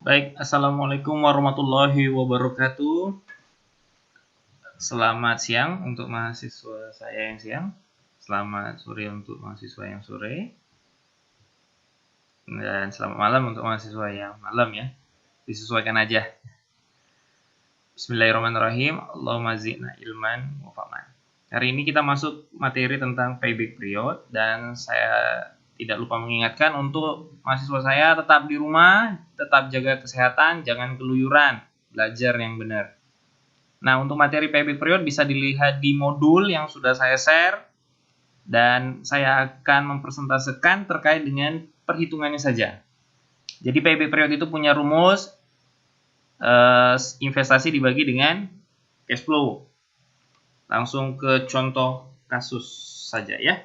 Baik, Assalamualaikum warahmatullahi wabarakatuh. Selamat siang untuk mahasiswa saya yang siang. Selamat sore untuk mahasiswa yang sore. Dan selamat malam untuk mahasiswa yang malam ya. Disesuaikan aja. Bismillahirrahmanirrahim. Allahumma zidna ilman wa fahman. Hari ini kita masuk materi tentang payback period dan saya tidak lupa mengingatkan untuk mahasiswa saya tetap di rumah, tetap jaga kesehatan, jangan keluyuran, belajar yang benar. Nah, untuk materi payback period bisa dilihat di modul yang sudah saya share dan saya akan mempresentasikan terkait dengan perhitungannya saja. Jadi payback period itu punya rumus investasi dibagi dengan cash flow. Langsung ke contoh kasus saja ya.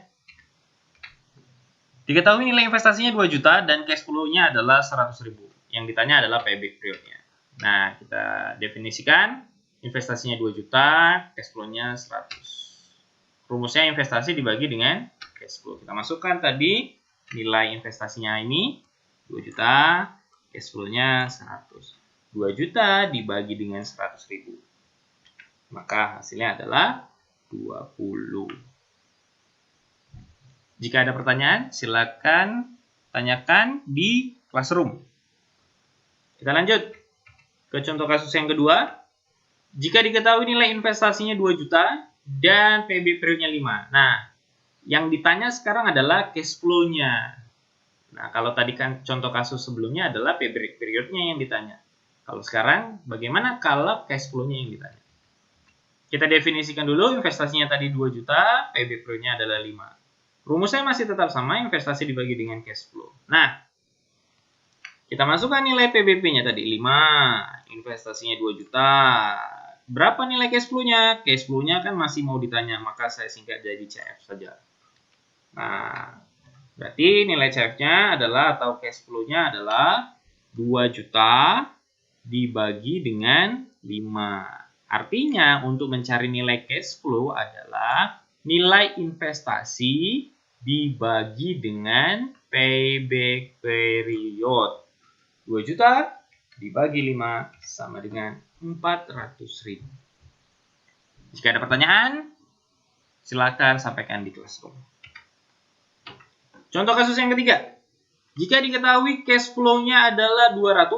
Diketahui nilai investasinya 2 juta dan cash flow-nya adalah 100.000. Yang ditanya adalah payback period-nya. Nah, kita definisikan investasinya 2 juta, cash flow-nya 100. Rumusnya investasi dibagi dengan cash flow. Kita masukkan tadi nilai investasinya ini 2 juta, cash flow-nya 100. 2 juta dibagi dengan 100.000. Maka hasilnya adalah 20. Jika ada pertanyaan, silakan tanyakan di classroom. Kita lanjut ke contoh kasus yang kedua. Jika diketahui nilai investasinya 2 juta dan payback periodnya 5. Nah, yang ditanya sekarang adalah cash flow-nya. Nah, kalau tadi kan contoh kasus sebelumnya adalah payback periodnya yang ditanya. Kalau sekarang, bagaimana kalau cash flow-nya yang ditanya? Kita definisikan dulu investasinya tadi 2 juta, payback periodnya adalah 5. Rumusnya masih tetap sama, investasi dibagi dengan cash flow. Nah, kita masukkan nilai PBP-nya tadi 5, investasinya 2 juta. Berapa nilai cash flow-nya? Cash flow-nya kan masih mau ditanya, maka saya singkat jadi CF saja. Nah, berarti nilai CF-nya adalah atau cash flow-nya adalah 2 juta dibagi dengan 5. Artinya untuk mencari nilai cash flow adalah nilai investasi dibagi dengan payback period. 2 juta dibagi 5 sama dengan 400.000. Jika ada pertanyaan, silakan sampaikan di classroom. Contoh kasus yang ketiga. Jika diketahui cash flow-nya adalah 200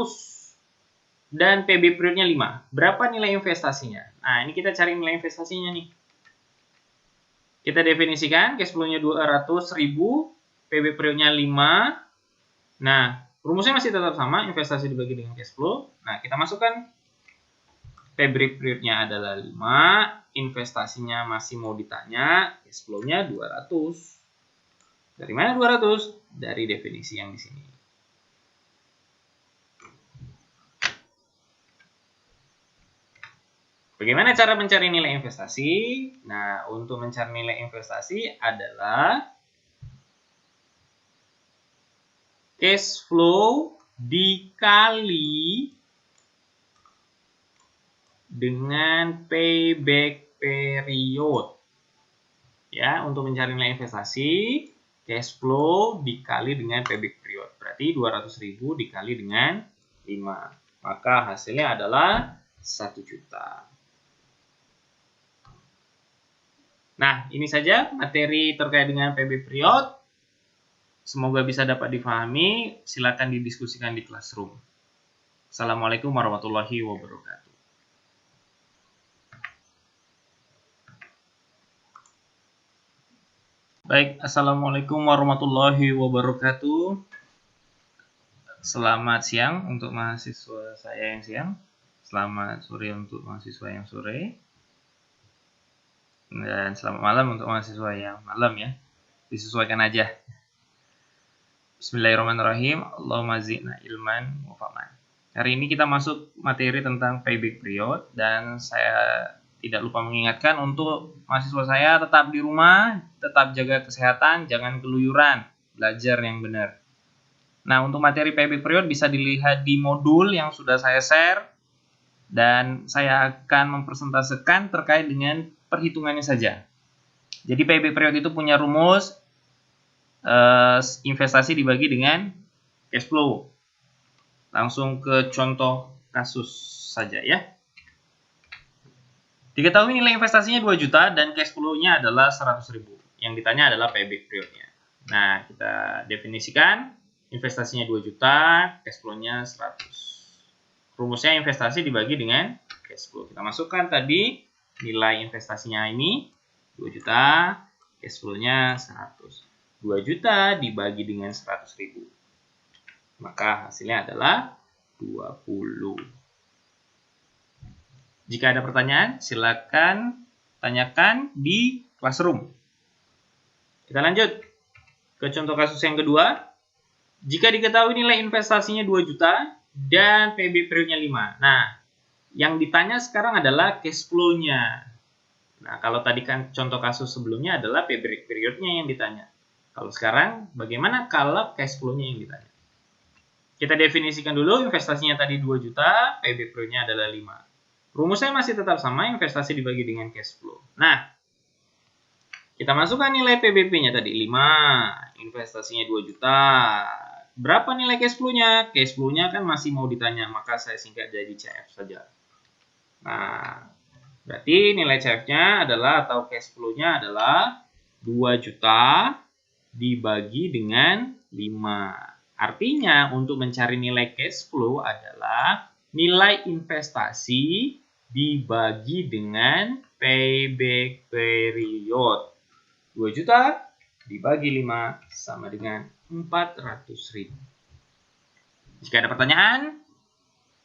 dan payback periodnya 5, berapa nilai investasinya? Nah, ini kita cari nilai investasinya nih. Kita definisikan cash flow-nya 200.000, payback periodnya 5. Nah, rumusnya masih tetap sama, investasi dibagi dengan cash flow. Nah, kita masukkan payback periodnya adalah 5, investasinya masih mau ditanya, cash flow-nya 200. Dari mana 200? Dari definisi yang di sini. Bagaimana cara mencari nilai investasi? Nah, untuk mencari nilai investasi adalah cash flow dikali dengan payback period. Ya, untuk mencari nilai investasi, cash flow dikali dengan payback period. Berarti 200.000 dikali dengan 5. Maka hasilnya adalah 1 juta. Nah, ini saja materi terkait dengan payback period. Semoga bisa dapat difahami. Silakan didiskusikan di classroom. Assalamualaikum warahmatullahi wabarakatuh. Baik, Assalamualaikum warahmatullahi wabarakatuh. Selamat siang untuk mahasiswa saya yang siang. Selamat sore untuk mahasiswa yang sore. Dan selamat malam untuk mahasiswa yang malam ya. Disesuaikan aja. Bismillahirrahmanirrahim. Allahumma zidna ilman wa fahman. Hari ini kita masuk materi tentang payback period dan saya tidak lupa mengingatkan untuk mahasiswa saya tetap di rumah, tetap jaga kesehatan, jangan keluyuran, belajar yang benar. Nah, untuk materi payback period bisa dilihat di modul yang sudah saya share dan saya akan mempresentasikan terkait dengan perhitungannya saja. Jadi payback period itu punya rumus investasi dibagi dengan cash flow. Langsung ke contoh kasus saja ya. Diketahui nilai investasinya 2 juta dan cash flow-nya adalah 100.000. Yang ditanya adalah payback period-nya. Nah, kita definisikan investasinya 2 juta, cash flow-nya 100. Rumusnya investasi dibagi dengan cash flow. Kita masukkan tadi nilai investasinya ini 2 juta, cash flow-nya 100. 2 juta dibagi dengan 100.000. Maka hasilnya adalah 20. Jika ada pertanyaan, silakan tanyakan di classroom. Kita lanjut ke contoh kasus yang kedua. Jika diketahui nilai investasinya 2 juta dan PB periodnya 5. Nah, yang ditanya sekarang adalah cash flow-nya. Nah, kalau tadi kan contoh kasus sebelumnya adalah PB periodnya yang ditanya. Kalau sekarang, bagaimana kalau cash flow-nya yang ditanya? Kita definisikan dulu investasinya tadi 2 juta, PB periodnya adalah 5. Rumusnya masih tetap sama, investasi dibagi dengan cash flow. Nah, kita masukkan nilai PBP-nya tadi 5, investasinya 2 juta. Berapa nilai cash flow-nya? Cash flow-nya kan masih mau ditanya, maka saya singkat jadi CF saja. Nah, berarti nilai CF-nya adalah, atau cash flow-nya adalah 2 juta dibagi dengan 5. Artinya, untuk mencari nilai cash flow adalah nilai investasi dibagi dengan payback period. 2 juta dibagi 5 sama dengan 400.000. Jika ada pertanyaan,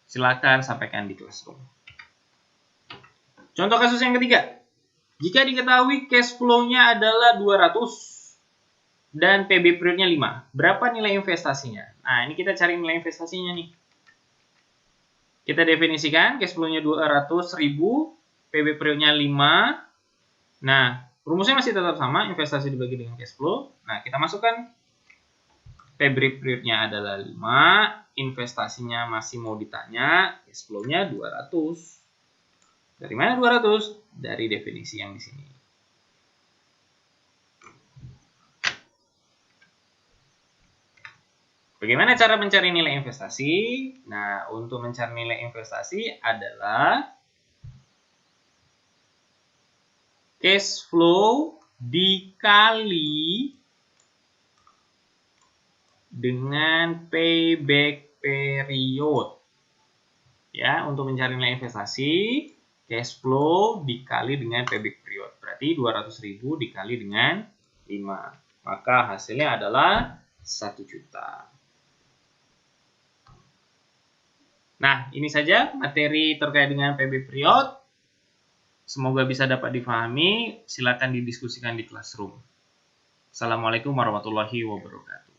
silakan sampaikan di classroom. Contoh kasus yang ketiga. Jika diketahui cash flow-nya adalah 200 dan PB periodnya 5, berapa nilai investasinya? Nah, ini kita cari nilai investasinya nih. Kita definisikan cash flow-nya 200.000, PB periodnya 5. Nah, rumusnya masih tetap sama, investasi dibagi dengan cash flow. Nah, kita masukkan PB periodnya adalah 5, investasinya masih mau ditanya, cash flow-nya 200. Dari mana 200? Dari definisi yang di sini. Bagaimana cara mencari nilai investasi? Nah, untuk mencari nilai investasi adalah cash flow dikali dengan payback period. Ya, untuk mencari nilai investasi, cash flow dikali dengan payback period. Berarti 200.000 dikali dengan 5. Maka hasilnya adalah 1 juta. Nah, ini saja materi terkait dengan PB period. Semoga bisa dapat difahami. Silakan didiskusikan di classroom. Assalamualaikum warahmatullahi wabarakatuh.